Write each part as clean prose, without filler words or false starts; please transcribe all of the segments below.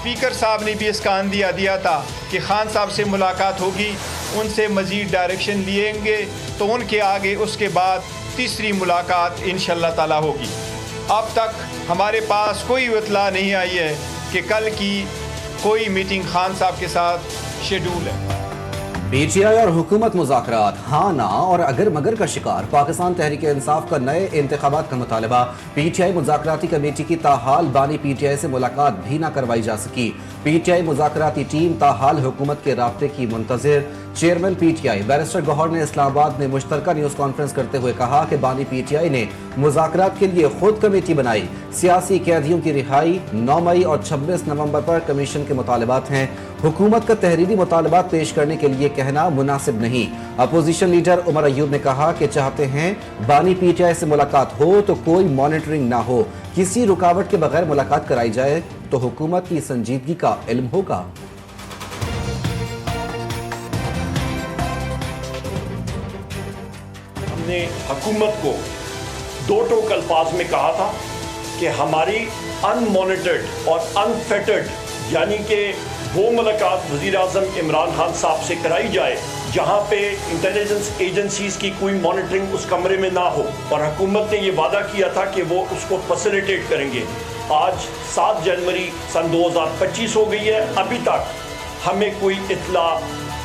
Speaker साहब ने भी इसका अंदिया दिया था कि खान साहब से मुलाकात होगी, उनसे मज़ीद डायरेक्शन लिएंगे तो उनके आगे उसके बाद तीसरी मुलाकात इंशाअल्लाह ताला होगी। अब तक हमारे पास कोई इत्तला नहीं आई है कि कल की कोई मीटिंग खान साहब के साथ शेड्यूल है। PTI और हुकूमत मुज़ाकरात हाँ ना और अगर मगर का शिकार। पाकिस्तान तहरीक इंसाफ का नए इंतखाबात का मुतालबा। PTI मुज़ाकराती कमेटी की ताहाल बानी PTI से मुलाकात भी ना करवाई जा सकी। PTI मुज़ाकराती टीम ताहाल हुकूमत के राब्ते की मुंतज़िर। चेयरमैन PTI बैरिस्टर गौहर ने इस्लामाबाद में मुश्तरका न्यूज़ कॉन्फ्रेंस करते हुए कहा कि बानी PTI ने मुज़ाकरात के लिए खुद कमेटी बनाई। सियासी कैदियों की रिहाई 9 मई और 26 नवंबर पर कमीशन के मुतालबात हैं। हुकूमत का तहरीरी मुतालबात पेश करने के लिए कहना मुनासिब नहीं। अपोजिशन लीडर उमर अयूब ने कहा कि चाहते हैं बानी PTI से मुलाकात हो तो कोई मॉनिटरिंग ना हो, किसी रुकावट के बगैर मुलाकात कराई जाए तो हुकूमत की संजीदगी का इल्म होगा। हमने हुकूमत को दो टोक अल्फाज में कहा था कि हमारी अनमॉनिटर्ड और अनफेटर्ड यानी कि वो मुलाकात वज़ीर-ए-आज़म इमरान खान साहब से कराई जाए जहाँ पे इंटेलिजेंस एजेंसीज़ की कोई मॉनिटरिंग उस कमरे में ना हो, और हुकूमत ने ये वादा किया था कि वो उसको फैसिलिटेट करेंगे। आज 7 जनवरी सन 2025 हो गई है, अभी तक हमें कोई इत्तला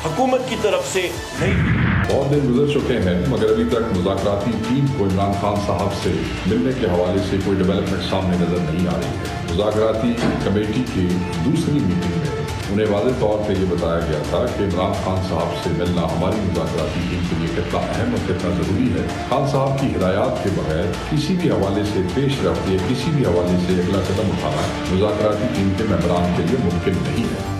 हुकूमत की तरफ से नहीं। बहुत दिन गुजर चुके हैं मगर अभी तक मुज़ाकराती टीम को इमरान खान साहब से मिलने के हवाले से कोई डेवलपमेंट सामने नज़र नहीं आ रही है। मुज़ाकराती कमेटी की दूसरी मीटिंग में उन्हें वाज़ेह तौर पर यह बताया गया था कि इमरान खान साहब से मिलना हमारी मुज़ाकराती टीम के लिए कितना अहम और कितना ज़रूरी है। खान साहब की हिदायत के बगैर किसी भी हवाले से पेश रफ्त या किसी भी हवाले से अगला कदम उठाना मुज़ाकराती टीम के मेंबरान के लिए मुमकिन नहीं है।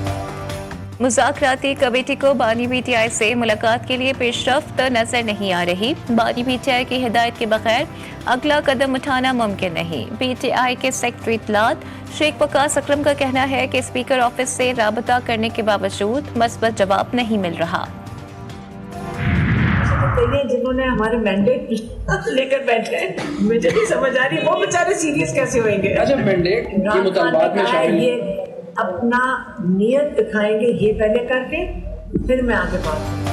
मुज़ाकराती कमेटी को बानी PTI से मुलाकात के लिए पेशरफ्त नजर नहीं आ रही। बानी PTI की हिदायत के बगैर अगला कदम उठाना मुमकिन नहीं। PTI के सेक्रेटरी इत्तलात शेख वकास अकरम का कहना है कि स्पीकर ऑफिस से राबता करने के बावजूद मस्बत जवाब नहीं मिल रहा। जिन्होंने हमारे मैंडेट लेकर बैठे हैं, मुझे नहीं समझ आ रही वो बेचारे सीरियस कैसे होंगे। अच्छा, मैंडेट के मुताबिक में शामिल अपना नियत दिखाएंगे ये पहले करके, फिर मैं आगे बात।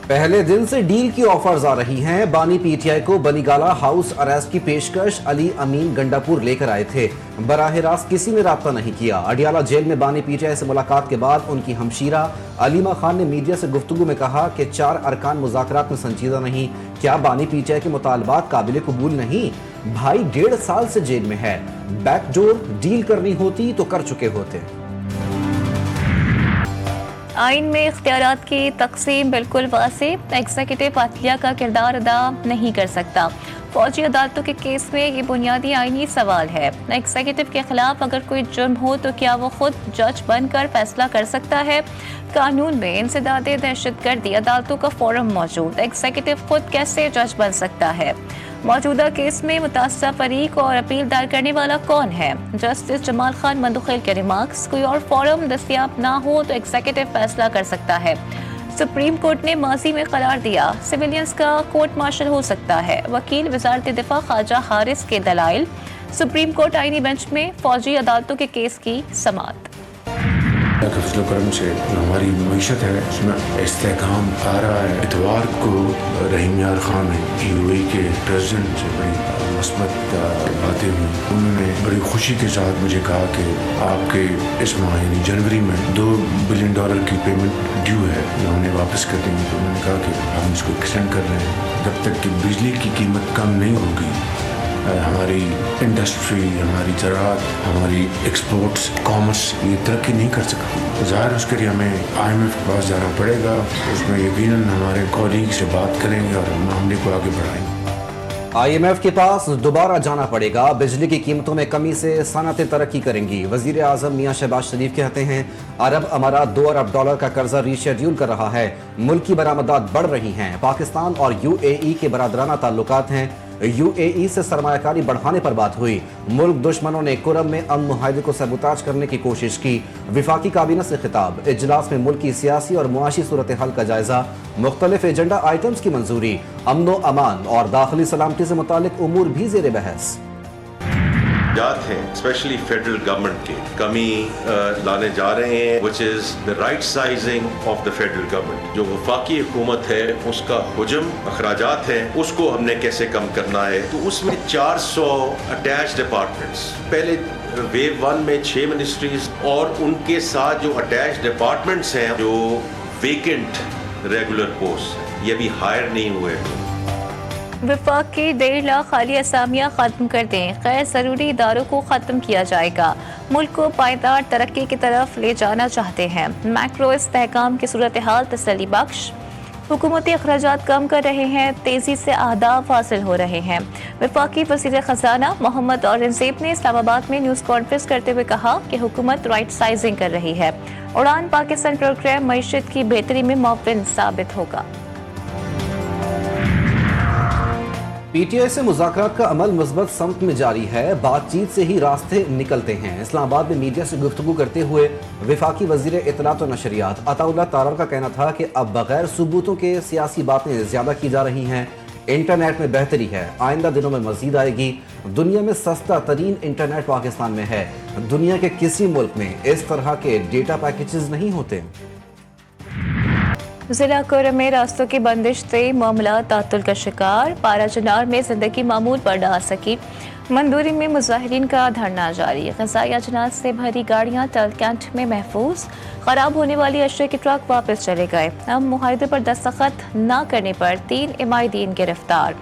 पहले दिन से डील की ऑफर्स आ रही हैं। बानी PTI को बनीगाला हाउस अरेस्ट की पेशकश अली अमीन गंडापुर लेकर आए थे। बराह रास्त किसी ने राब्ता नहीं किया। अडियाला जेल में बानी PTI से मुलाकात के बाद उनकी हमशीरा अलीमा खान ने मीडिया से गुफ्तगू में कहा कि 4 अरकान मुज़ाकरात में संजीदा नहीं। क्या बानी PTI के मुतालबात काबिल कबूल नहीं? भाई 1.5 साल से जेल में है। बैकडोर डील करनी होती तो कर चुके होते। आइन में इख्तियारात की तकसीम बिल्कुल वाज़ेह। एग्जीक्यूटिव अदलिया का किरदार अदा नहीं कर सकता। फौजी अदालतों के केस में ये बुनियादी आइनी सवाल है। एग्जीक्यूटिव के खिलाफ अगर कोई जुर्म हो तो क्या वो खुद जज बनकर फैसला कर सकता है? कानून में इंसदादे दहशतगर्दी अदालतों का फोरम मौजूद। एग्जीक्यूटिव खुद कैसे जज बन सकता है? मौजूदा केस में मुतासरा फरीक और अपील दायर करने वाला कौन है? जस्टिस जमाल खान मंदुखेल के रिमार्क्स, कोई और फोरम दस्तयाब ना हो तो एग्जीक्यूटिव फैसला कर सकता है। सुप्रीम कोर्ट ने माजी में करार दिया सिविलियंस का कोर्ट मार्शल हो सकता है। वकील वजारत दिफा ख्वाजा हारिस के दलाइल। सुप्रीम कोर्ट आईनी बेंच में फौजी अदालतों के केस की समाअत। फजल करम से हमारी मईशत है उसमें इस्तेहकाम आ रहा है। इतवार को रहीम यार खान UAE के प्रेसिडेंट से बड़ी मस्बत बातें हुई। उन्होंने बड़ी खुशी के साथ मुझे कहा कि आपके इस माह यानी जनवरी में $2 बिलियन की पेमेंट ड्यू है, उन्होंने वापस कर देंगे। तो उन्होंने कहा कि हम इसको एक्सटेंड कर रहे हैं जब तक कि बिजली की कीमत कम नहीं होगी। हमारी इंडस्ट्री, हमारी ज़राअत, हमारी एक्सपोर्ट्स, कॉमर्स ये तरक्की नहीं कर सकती। ज़ाहिर उसके लिए हमें IMF के पास जाना पड़ेगा। उसमें यकीनन हमारे कॉलीग से बात करेंगे और मामले को आगे बढ़ाएंगे। IMF के पास दोबारा जाना पड़ेगा। बिजली की कीमतों में कमी से सनअतें तरक्की करेंगी। वज़ीर आज़म मियां शहबाज शरीफ कहते हैं अरब अमारात $2 अरब का कर्जा रीशेड्यूल कर रहा है। मुल्क की बरामदात बढ़ रही हैं। पाकिस्तान और UAE के बरादराना ताल्लुकात हैं। UAE से सरमायाकारी बढ़ाने पर बात हुई। मुल्क दुश्मनों ने कुरम में अमन मुआहदे को सबूताज करने की कोशिश की। विफाकी काबीना से खिताब। इजलास में मुल्क की सियासी और मुआशी सूरत हाल का जायजा। मुख्तलिफ एजेंडा आइटम्स की मंजूरी। अमन व अमान और दाखिली सलामती से मुतालिक उमूर भी ज़ेर बहस। हैं स्पेशली फेडरल गवर्नमेंट के कमी लाने जा रहे हैं which is the right sizing of the federal government. जो वफाकी हुकूमत है उसका हुजम अखराजात हैं उसको हमने कैसे कम करना है, तो उसमें 400 अटैच डिपार्टमेंट्स, पहले वेव 1 में 6 मिनिस्ट्रीज और उनके साथ जो अटैच डिपार्टमेंट्स हैं, जो वेकेंट रेगुलर पोस्ट, ये भी हायर नहीं हुए। वफाक के 1.5 लाख खाली असामियाँ ख़त्म कर दें, गैर ज़रूरी इदारों को ख़त्म किया जाएगा, मुल्क को पायदार तरक्की की तरफ ले जाना चाहते हैं, मैक्रो इस्तेहकाम की सूरत हाल तसल्ली बख्श, हुकूमती अखराजात कम कर रहे हैं, तेज़ी से अहदाफ हासिल हो रहे हैं। वफाकी वज़ीर ख़ज़ाना मोहम्मद औरंगज़ेब ने इस्लामाबाद में न्यूज़ कॉन्फ्रेंस करते हुए कहा कि हुकूमत राइट साइजिंग कर रही है। उड़ान पाकिस्तान प्रोग्राम मईशत की बेहतरी में मुअव्विन साबित होगा। पीटीआई से मुज़ाकरात का अमल मुस्बत समत में जारी है, बातचीत से ही रास्ते निकलते हैं। इस्लामाबाद में मीडिया से गुफ्तगू करते हुए वफाकी वज़ीर इत्तलात और नशरियात अताउल्लाह तारर का कहना था कि अब बगैर सबूतों के सियासी बातें ज़्यादा की जा रही हैं। इंटरनेट में बेहतरी है, आइंदा दिनों में मज़ीद आएगी। दुनिया में सस्ता तरीन इंटरनेट पाकिस्तान में है, दुनिया के किसी मुल्क में इस तरह के डेटा पैकेजेस नहीं होते। ज़िला कोरम में रास्तों की बंदिश से मामला तातुल का शिकार, पारा चनार में जिंदगी मामूल पर आ सकी, मंदूरी में मुजाहिरीन का धरना जारी, ग़ज़ाई अजनास से भरी गाड़ियाँ टल कैंट में महफूज, ख़राब होने वाली अशरे के ट्रक वापस चले गए। अब मुआहदे पर दस्तखत न करने पर 3 इमादीन गिरफ्तार,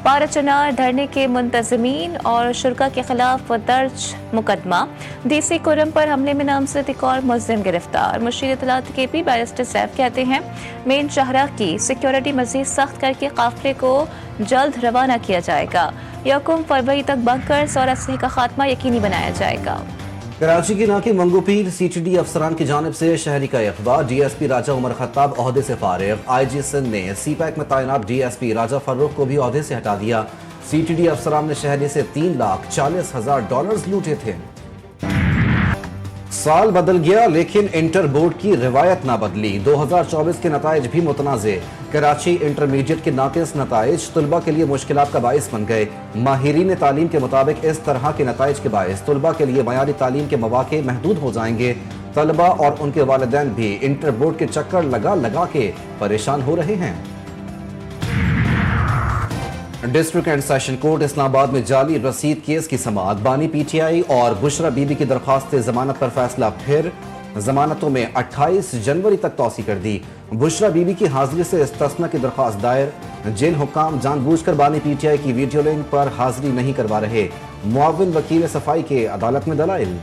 पारा चनार धरने के मुंतज़मीन और शुरका के खिलाफ दर्ज मुकदमा, डीसी कोरम पर हमले में नामज़द एक और मुल्ज़िम गिरफ्तार। मुशीर इत्तलात के पी बैरिस्टर सैफ कहते हैं मेन शाहराह की सिक्योरिटी मज़ीद सख्त करके काफ़िले को जल्द रवाना किया जाएगा। 1 फरवरी तक बंकर्स और असलहे का खात्मा यकीनी बनाया जाएगा। कराची की नाकी मंगोपीर सीटीडी अफसरान की जानिब से शहरी का इक़बाल, डीएसपी राजा उमर खत्ताब ओहदे से फारिग। आईजी सिंध ने सीपैक में तैनात डीएसपी राजा फर्रुख को भी ओहदे से हटा दिया। सीटीडी अफसरान ने शहरी से $3,40,000 लूटे थे। साल बदल गया लेकिन इंटर बोर्ड की रिवायत ना बदली, 2024 के नताइज भी मुतनाज़े। कराची इंटरमीडिएट के नाक़िस नताइज तलबा के लिए मुश्किलात का बाइस बन गए। माहिरीन तालीम के मुताबिक इस तरह के नताइज के बाइस तलबा के लिए मयारी तालीम के मौक़े महदूद हो जाएंगे। तलबा और उनके वालिदैन भी इंटर बोर्ड के चक्कर लगा लगा के परेशान हो रहे हैं। District and session court Islamabad में जाली रसीद केस की समाअत, बानी पीटीआई और बुशरा बीबी की दरख्वास्त जमानत पर फैसला, फिर जमानतों में 28 जनवरी तक तौसी कर दी। बुशरा बीबी की हाजिरी से इस्तिस्ना की दरख्वास्त दायर, जेल हुकाम जानबूझकर बानी पीटीआई की वीडियो लिंक पर हाजिरी नहीं करवा रहे, मुआविन वकील सफाई के अदालत में दलाइल।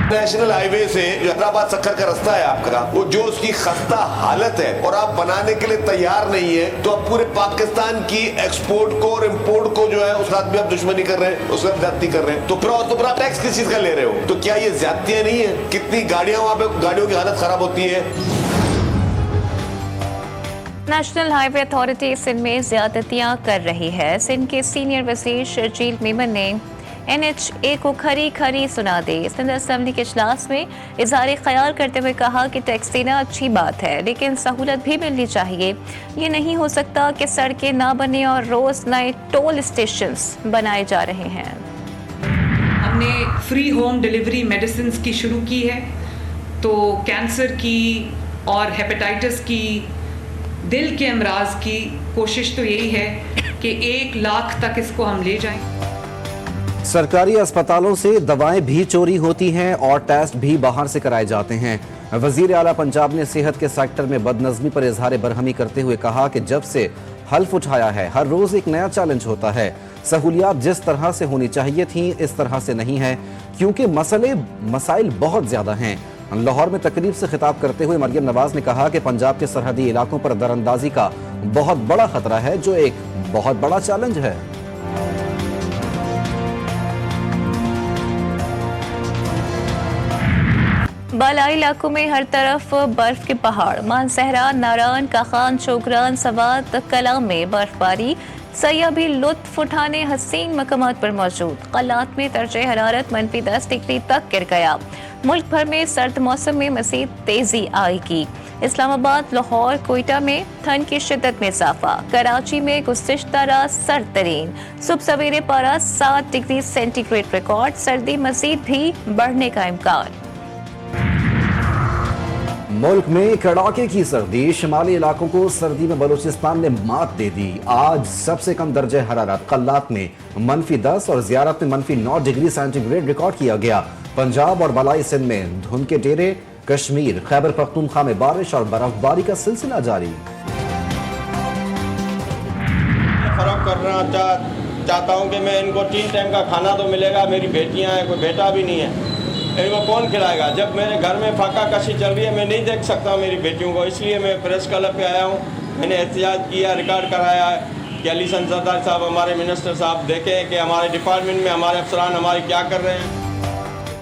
नेशनल हाईवे से हैदराबाद सक्कर का रास्ता है आपका, वो जो उसकी खस्ता हालत है और आप बनाने के लिए तैयार नहीं है, तो आप पूरे पाकिस्तान की एक्सपोर्ट को और इंपोर्ट को जो है उस साथ भी आप दुश्मनी कर रहे हैं, उसके साथ ज्यादती कर रहे हैं। तो फिर आप टैक्स किस चीज का ले रहे हो? तो क्या ये ज्यादतियां नहीं है? कितनी गाड़ियां वहां पे, गाड़ियों की हालत खराब होती है। नेशनल हाईवे अथॉरिटी सिंध में ज्यादतियां कर रही है। सिंध के सीनियर वज़ीर शर्जील मेमन ने NHA को खरी खरी सुना दे। सिंध असम्बली के इजलास में इज़हार ख्याल करते हुए कहा कि टैक्स देना अच्छी बात है लेकिन सहूलत भी मिलनी चाहिए। ये नहीं हो सकता कि सड़कें ना बने और रोज़ नए टोल स्टेशंस बनाए जा रहे हैं। हमने फ्री होम डिलीवरी मेडिसिन की शुरू की है, तो कैंसर की और हेपेटाइटिस की, दिल के अमराज की कोशिश तो यही है कि 1 लाख तक इसको हम ले जाएं। सरकारी अस्पतालों से दवाएं भी चोरी होती हैं और टेस्ट भी बाहर से कराए जाते हैं। वजीर आला पंजाब ने सेहत के सेक्टर में बदनज़मी पर इजहार बरहमी करते हुए कहा कि जब से हल्फ उठाया है हर रोज़ एक नया चैलेंज होता है। सहूलियात जिस तरह से होनी चाहिए थी इस तरह से नहीं है क्योंकि मसाइल बहुत ज़्यादा हैं। लाहौर में तकरीब से खिताब करते हुए मरियम नवाज ने कहा कि पंजाब के सरहदी इलाकों पर दरअंदाजी का बहुत बड़ा खतरा है जो एक बहुत बड़ा चैलेंज है। बालाई इलाकों में हर तरफ बर्फ के पहाड़, मानसहरा, नारान, काखान, चोगरान, सवात, कलाम में बर्फबारी। सयाह भी लुत्फ उठाने हसीन मकामात पर मौजूद। कलात में दर्जे हरारत -10 डिग्री तक गिर गया। मुल्क भर में सर्द मौसम में मज़ीद तेज़ी आएगी। इस्लामाबाद, लाहौर, कोयटा में ठंड की शिद्दत में इजाफा। कराची में गुज़िश्ता रात सर्द तरीन। सुबह सवेरे पारा 7 डिग्री सेंटीग्रेड रिकॉर्ड। सर्दी मज़ीद भी बढ़ने का इम्कान। मुल्क में कड़ाके की सर्दी, शिमाली इलाकों को सर्दी में बलूचिस्तान ने मात दे दी। आज सबसे कम दर्जे हरारत कल्लात में -10 और ज़ियारत में -9 डिग्री सेंटीग्रेड रिकॉर्ड किया गया। पंजाब और बलाई सिंध में धुंध के डेरे, कश्मीर, खैबर पख्तूनख्वा में बारिश और बर्फबारी का सिलसिला जारी। फर्क करना चाहता हूँ कि मैं इनको 3 टाइम का खाना तो मिलेगा। मेरी बेटियाँ हैं, कोई बेटा भी नहीं है, इनको कौन खिलाएगा? जब मेरे घर में फाका कशी चल रही है, मैं नहीं देख सकता मेरी बेटियों को, इसलिए मैं प्रेस क्लब पे आया हूँ। मैंने एहतजाज किया, रिकॉर्ड कराया है कि अली सरदार साहब, हमारे मिनिस्टर साहब, देखें कि हमारे डिपार्टमेंट में हमारे अफसरान हमारे क्या कर रहे हैं।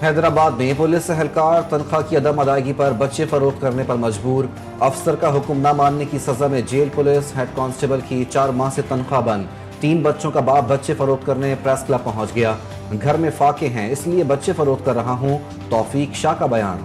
हैदराबाद में पुलिस एहलकार तनख्वाह की अदम अदायगी पर बच्चे फरोख्त करने पर मजबूर। अफसर का हुक्म न मानने की सजा में जेल। पुलिस हेड कांस्टेबल की 4 माह से तनख्वाह बंद। 3 बच्चों का बाप बच्चे फरोख्त करने प्रेस क्लब पहुंच गया। घर में फाके हैं, इसलिए बच्चे फरोख्त कर रहा हूं, तौफीक शाह का बयान।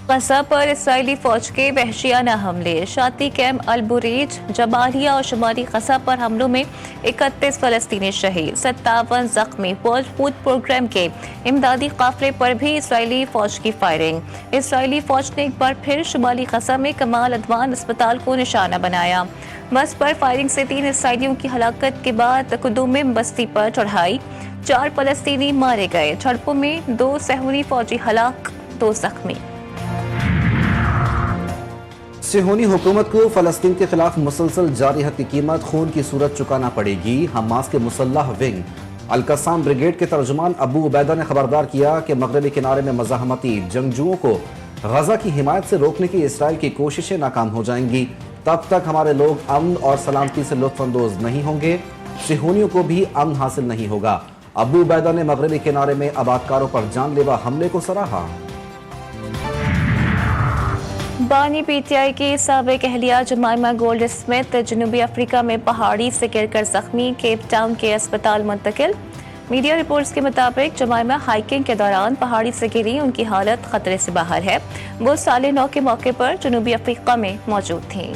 गज़ा पर इसराइली फौज के वहशियाना हमले। शाती कैम्प अल बुरेज, जबालिया और शुमाली गज़ा पर हमलों में 31 फ़लस्तीनी शहीद, 57 ज़ख्मी। फौज फूड प्रोग्राम के इमदादी काफिले पर भी इसराइली फौज की फायरिंग। इसराइली फौज ने एक बार फिर शुमाली गज़ा में कमाल अदवान अस्पताल को निशाना बनाया। बस पर फायरिंग से 3 इसराइलियों की हलाकत के बाद कुदुम बस्ती पर चढ़ाई, 4 फ़लस्तीनी मारे गए। झड़पों में 2 सहूनी फौजी हलाक, 2 ज़ख्मी। सिहोनी हुकूमत को फलस्तीन के खिलाफ मुसलसल जारी हद की कीमत खून की सूरत चुकाना पड़ेगी। हमास के मुसल्लह विंग अल-कस्साम ब्रिगेड के तर्जुमान अबू उबैदा ने खबरदार किया कि मगरबी किनारे में मज़ाहमती जंगजुओं को गजा की हिमायत से रोकने की इसराइल की कोशिशें नाकाम हो जाएंगी। तब तक हमारे लोग अमन और सलामती से लुत्फ़अंदोज़ नहीं होंगे, सिहोनियों को भी अमन हासिल नहीं होगा। अबू उबैदा ने मगरबी किनारे में आबादकारों पर जानलेवा हमले को सराहा। बानी पीटीआई की साबिक अहलिया जमाइमा गोल्ड स्मिथ जनूबी अफ्रीका में पहाड़ी से गिरकर जख्मी, केप टाउन के अस्पताल मुंतकिल। मीडिया रिपोर्ट्स के मुताबिक जमाइमा हाइकिंग के दौरान पहाड़ी से गिरी, उनकी हालत खतरे से बाहर है। वो साल 9 के मौके पर जनूबी अफ्रीका में मौजूद थीं।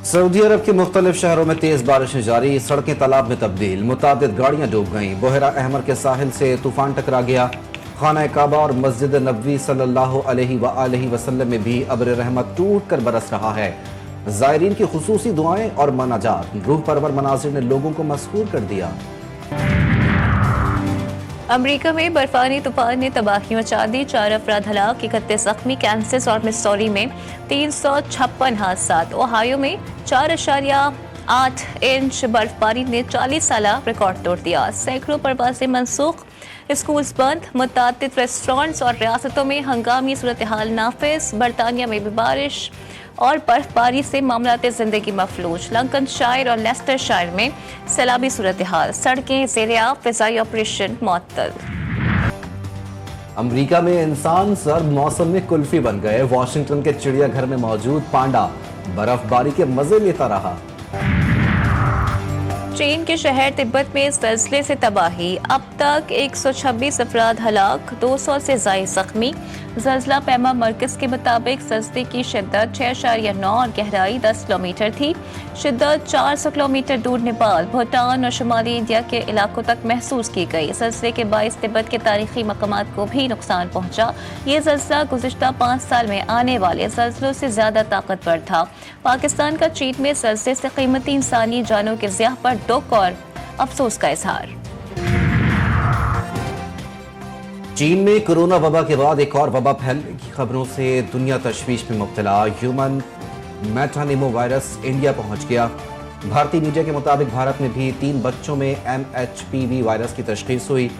सऊदी अरब के मुख्तलिफ शहरों में तेज बारिशें जारी, सड़कें तालाब में तब्दील, मुतादिद गाड़ियां डूब गईं। बोहरा अहमर के साहिल से तूफान टकरा गया। खाना काबा और मस्जिद नबवी सल्लल्लाहु अलैहि वसल्लम में भी अब्र रहमत टूट कर बरस रहा है। ज़ायरीन की खुसूसी दुआएं और मनाजात, रूह परवर मनाजिर ने लोगों को मसहूर कर दिया। अमेरिका में बर्फानी तूफान ने तबाही मचा दी, 4 अफराद हलाक, 31 जख्मी। कैंसस और मिसौरी में 356 हादसात। ओहायो में 4.8 इंच बर्फबारी ने 40 साला रिकॉर्ड तोड़ दिया। सैकड़ों परवाजें मनसूख, स्कूल्स बंद, मुतादिद रेस्टोरेंट्स और रियासतों में हंगामी सूरत हाल नाफिज। बरतानिया में भी बारिश और बर्फबारी से मामलात जिंदगी मफलूज। लंकनशायर और लेस्टरशायर में सैलाबी सूरत हाल, सड़कें ज़ेर-ए-आब, फ़िज़ाई ऑपरेशन मुअत्तल। अमेरिका में इंसान सर्द मौसम में कुल्फी बन गए। वाशिंगटन के चिड़ियाघर में मौजूद पांडा बर्फबारी के मजे लेता रहा। चीन के शहर तिब्बत में ज़लज़ले से तबाही, अब तक 126 अफराद हलाक, 200 से ज़ायद ज़ख्मी। ज़लज़ला पैमा मरकज़ के मुताबिक ज़लज़ले की शिद्दत 6.9 और गहराई 10 किलोमीटर थी। शिद्दत 400 किलोमीटर दूर नेपाल, भूटान और शुमाली इंडिया के इलाकों तक महसूस की गई। ज़लज़ले के बाइस तिब्बत के तारीखी मकामात को भी नुकसान पहुँचा। ये ज़लज़ला गुज़िश्ता 5 साल में आने वाले ज़लज़लों से ज़्यादा ताकतवर था। पाकिस्तान का चीन में ज़लज़ले से कीमती इंसानी जानों के ज़िया पर दुख और अफसोस का इजहार। चीन में कोरोना वबा के बाद एक और वबा फैलने की खबरों से दुनिया तशवीश में मुब्तला। ह्यूमन मेटानिमो वायरस इंडिया पहुंच गया। भारतीय मीडिया के मुताबिक भारत में भी 3 बच्चों में MHPV वायरस की तशखीस हुई।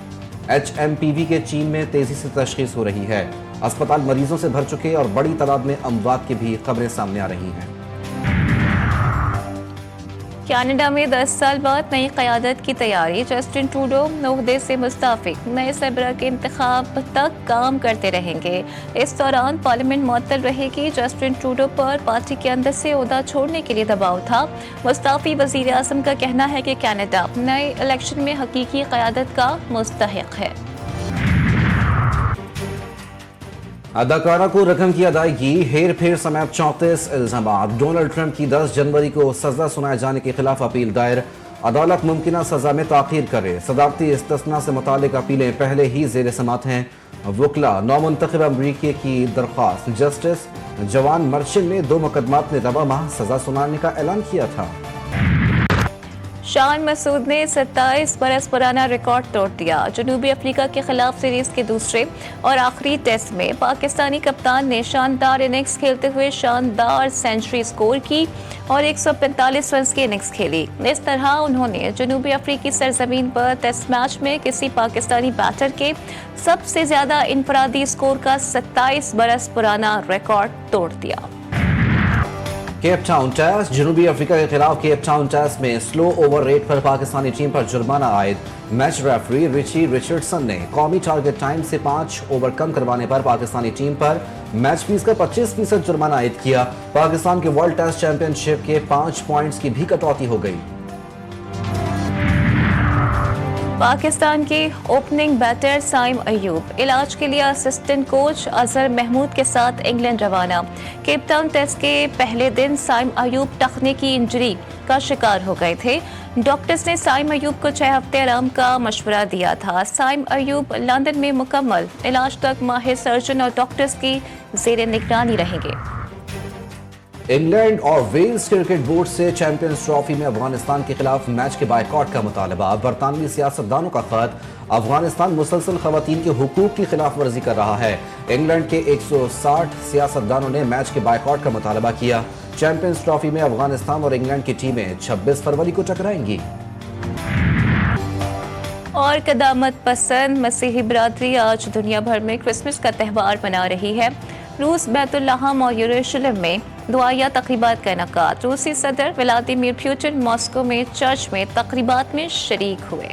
HMPV के चीन में तेजी से तशखीस हो रही है। अस्पताल मरीजों से भर चुके और बड़ी तादाद में अमवात की भी खबरें सामने आ रही हैं। کینیڈا میں 10 سال بعد نئی قیادت کی تیاری، جسٹن ٹروڈو عہدے سے مستعفی، نئے سربراہ کے انتخاب تک کام کرتے رہیں گے۔ اس دوران پارلیمنٹ معطل رہے گی۔ جسٹن ٹروڈو پر پارٹی کے اندر سے عہدہ چھوڑنے کے لیے دباؤ تھا۔ مستعفی وزیر اعظم کا کہنا ہے کہ کینیڈا نئے الیکشن میں حقیقی قیادت کا مستحق ہے۔ اداکارہ کو رقم کی ادائیگی، ہیر پھیر سمیت 34 الزامات، ڈونلڈ ٹرمپ کی 10 جنوری کو سزا سنائے جانے کے خلاف اپیل دائر، عدالت ممکنہ سزا میں تاخیر کرے، صدارتی استثناء سے متعلق اپیلیں پہلے ہی زیر سماعت ہیں، وکلا نومنتخب امریکی کی درخواست، جسٹس جوان مرچن نے 2 مقدمات میں رواں ماہ سزا سنانے کا اعلان کیا تھا۔ شان مسعود نے 27 برس پرانا ریکارڈ توڑ دیا۔ جنوبی افریقہ کے خلاف سیریز کے دوسرے اور آخری ٹیسٹ میں پاکستانی کپتان نے شاندار اننگز کھیلتے ہوئے شاندار سینچری سکور کی اور 145 رنز کی اننگز کھیلی۔ اس طرح انہوں نے جنوبی افریقی سرزمین پر ٹیسٹ میچ میں کسی پاکستانی بیٹر کے سب سے زیادہ انفرادی سکور کا 27 برس پرانا ریکارڈ توڑ دیا۔ کیپ ٹاؤن ٹیسٹ، جنوبی افریقہ کے خلاف کیپ ٹاؤن ٹیسٹ میں سلو اوور ریٹ پر پاکستانی ٹیم پر جرمانہ عائد، میچ ریفری رچی رچرڈسن نے قومی ٹارگٹ ٹائم سے 5 اوور کم کروانے پر پاکستانی ٹیم پر میچ فیس کا 25% جرمانہ عائد کیا۔ پاکستان کے ورلڈ ٹیسٹ چیمپئن شپ کے 5 پوائنٹس کی بھی کٹوتی ہو گئی۔ پاکستان کے اوپننگ بیٹر سائم ایوب علاج کے لیے اسسٹنٹ کوچ اظہر محمود کے ساتھ انگلینڈ روانہ۔ کیپ ٹاؤن ٹیسٹ کے پہلے دن سائم ایوب ٹخنے کی انجری کا شکار ہو گئے تھے۔ ڈاکٹرز نے سائم ایوب کو 6 ہفتے آرام کا مشورہ دیا تھا۔ سائم ایوب لندن میں مکمل علاج تک ماہر سرجن اور ڈاکٹرز کی زیر نگرانی رہیں گے۔ انگلینڈ اور ویلز کرکٹ بورڈ سے چیمپئنز ٹرافی میں افغانستان کے خلاف میچ کے بائیکاٹ کا مطالبہ، برطانوی سیاستدانوں کا خط، افغانستان مسلسل خواتین کے حقوق کی خلاف ورزی کر رہا ہے۔ انگلینڈ کے 160 سیاستدانوں نے میچ کے بائیکاٹ کا مطالبہ کیا۔ چیمپئنز ٹرافی میں افغانستان اور انگلینڈ کی ٹیمیں 26 فروری کو ٹکرائیں گی۔ اور قدامت پسند مسیحی برادری آج دنیا بھر میں کرسمس کا تہوار منا رہی ہے۔ روس، بیت الحم اور یروشلم میں دعائیہ تقریبات کا انعقاد۔ روسی صدر ولادیمیر پوٹن ماسکو میں چرچ میں تقریبات میں شریک ہوئے۔